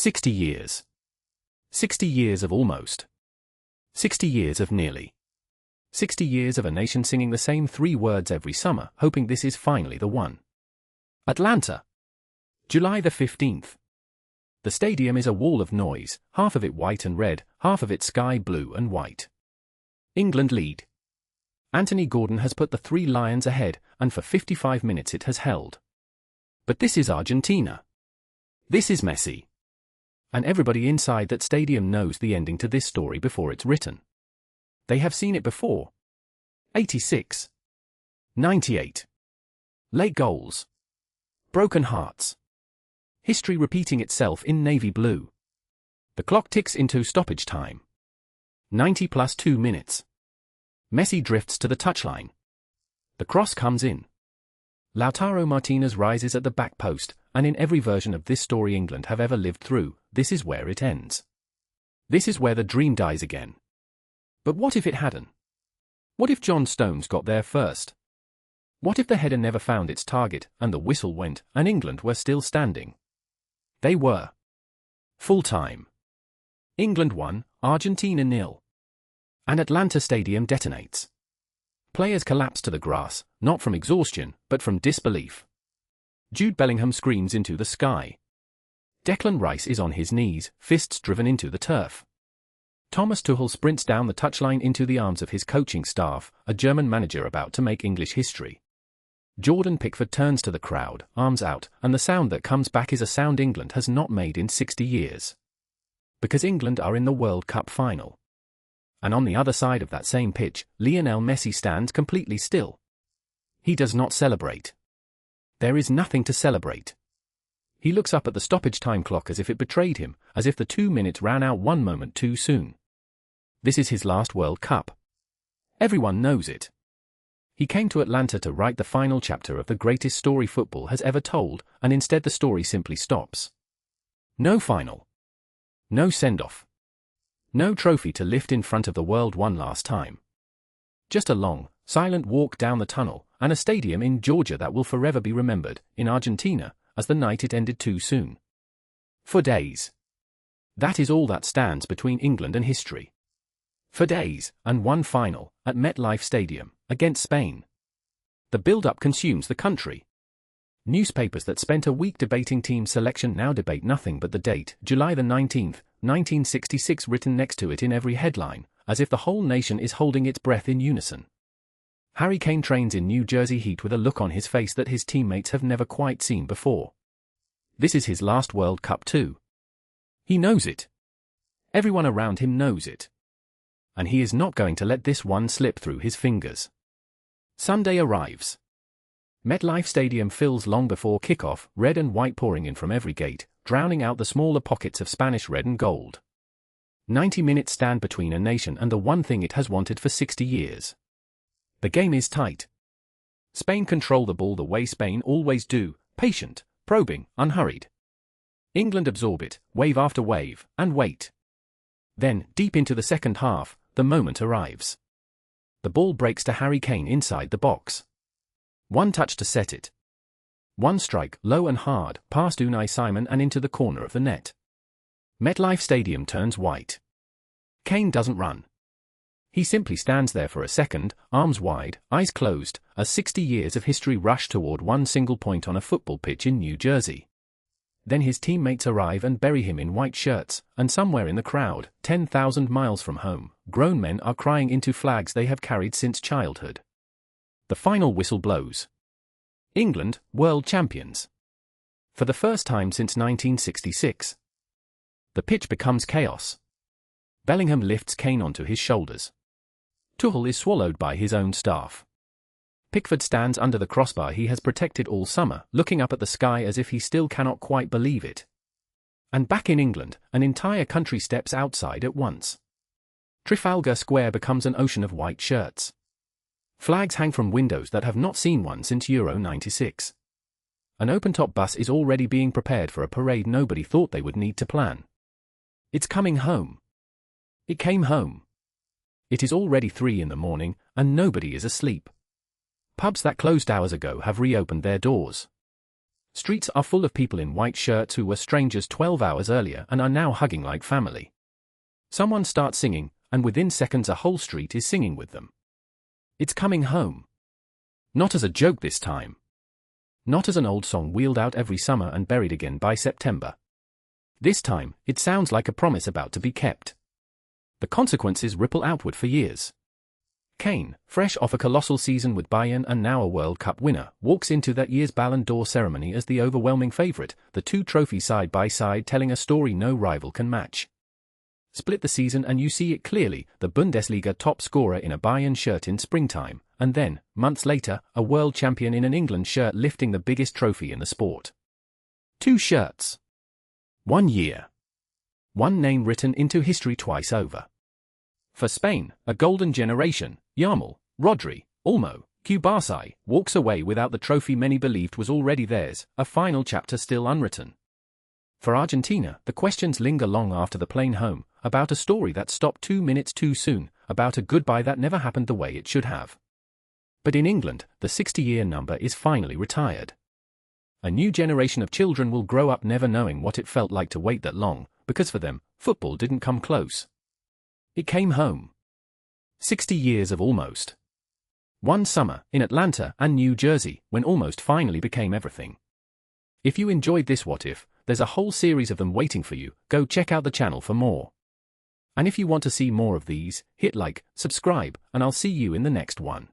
60 years. 60 years of almost. 60 years of nearly. 60 years of a nation singing the same 3 words every summer, hoping this is finally the one. Atlanta. July the 15th. The stadium is a wall of noise, half of it white and red, half of it sky blue and white. England lead. Anthony Gordon has put the 3 Lions ahead, and for 55 minutes it has held. But this is Argentina. This is Messi. And everybody inside that stadium knows the ending to this story before it's written. They have seen it before. 86. 98. Late goals. Broken hearts. History repeating itself in navy blue. The clock ticks into stoppage time. 90 plus 2 minutes. Messi drifts to the touchline. The cross comes in. Lautaro Martinez rises at the back post, and in every version of this story England have ever lived through, this is where it ends. This is where the dream dies again. But what if it hadn't? What if John Stones got there first? What if the header never found its target, and the whistle went, and England were still standing? They were. Full time. England 1, Argentina 0. And Atlanta Stadium detonates. Players collapse to the grass, not from exhaustion, but from disbelief. Jude Bellingham screams into the sky. Declan Rice is on his knees, fists driven into the turf. Thomas Tuchel sprints down the touchline into the arms of his coaching staff, a German manager about to make English history. Jordan Pickford turns to the crowd, arms out, and the sound that comes back is a sound England has not made in 60 years. Because England are in the World Cup final. And on the other side of that same pitch, Lionel Messi stands completely still. He does not celebrate. There is nothing to celebrate. He looks up at the stoppage time clock as if it betrayed him, as if the 2 minutes ran out 1 moment too soon. This is his last World Cup. Everyone knows it. He came to Atlanta to write the final chapter of the greatest story football has ever told, and instead the story simply stops. No final. No send-off. No trophy to lift in front of the world one last time. Just a long, silent walk down the tunnel, and a stadium in Georgia that will forever be remembered, in Argentina, as the night it ended too soon. For days. That is all that stands between England and history. For days, and one final, at MetLife Stadium, against Spain. The build-up consumes the country. Newspapers that spent a week debating team selection now debate nothing but the date, July the 19th, 1966 written next to it in every headline, as if the whole nation is holding its breath in unison. Harry Kane trains in New Jersey heat with a look on his face that his teammates have never quite seen before. This is his last World Cup too. He knows it. Everyone around him knows it. And he is not going to let this one slip through his fingers. Sunday arrives. MetLife Stadium fills long before kickoff, red and white pouring in from every gate, drowning out the smaller pockets of Spanish red and gold. 90 minutes stand between a nation and the one thing it has wanted for 60 years. The game is tight. Spain control the ball the way Spain always do, patient, probing, unhurried. England absorb it, wave after wave, and wait. Then, deep into the second half, the moment arrives. The ball breaks to Harry Kane inside the box. One touch to set it. One strike, low and hard, past Unai Simon and into the corner of the net. MetLife Stadium turns white. Kane doesn't run. He simply stands there for a second, arms wide, eyes closed, as 60 years of history rush toward one single point on a football pitch in New Jersey. Then his teammates arrive and bury him in white shirts, and somewhere in the crowd, 10,000 miles from home, grown men are crying into flags they have carried since childhood. The final whistle blows. England, world champions. For the first time since 1966. The pitch becomes chaos. Bellingham lifts Kane onto his shoulders. Tuchel is swallowed by his own staff. Pickford stands under the crossbar he has protected all summer, looking up at the sky as if he still cannot quite believe it. And back in England, an entire country steps outside at once. Trafalgar Square becomes an ocean of white shirts. Flags hang from windows that have not seen one since Euro '96. An open-top bus is already being prepared for a parade nobody thought they would need to plan. It's coming home. It came home. It is already 3 in the morning, and nobody is asleep. Pubs that closed hours ago have reopened their doors. Streets are full of people in white shirts who were strangers 12 hours earlier and are now hugging like family. Someone starts singing, and within seconds a whole street is singing with them. It's coming home. Not as a joke this time. Not as an old song wheeled out every summer and buried again by September. This time, it sounds like a promise about to be kept. The consequences ripple outward for years. Kane, fresh off a colossal season with Bayern and now a World Cup winner, walks into that year's Ballon d'Or ceremony as the overwhelming favourite, the two trophies side by side telling a story no rival can match. Split the season and you see it clearly, the Bundesliga top scorer in a Bayern shirt in springtime, and then, months later, a world champion in an England shirt lifting the biggest trophy in the sport. Two shirts. 1 year. One name written into history twice over. For Spain, a golden generation, Yamal, Rodri, Olmo, Cubarsí, walks away without the trophy many believed was already theirs, a final chapter still unwritten. For Argentina, the questions linger long after the plane home, about a story that stopped 2 minutes too soon, about a goodbye that never happened the way it should have. But in England, the 60-year number is finally retired. A new generation of children will grow up never knowing what it felt like to wait that long, because for them, football didn't come close. It came home. 60 years of almost. One summer, in Atlanta and New Jersey, when almost finally became everything. If you enjoyed this What If, there's a whole series of them waiting for you, go check out the channel for more. And if you want to see more of these, hit like, subscribe, and I'll see you in the next one.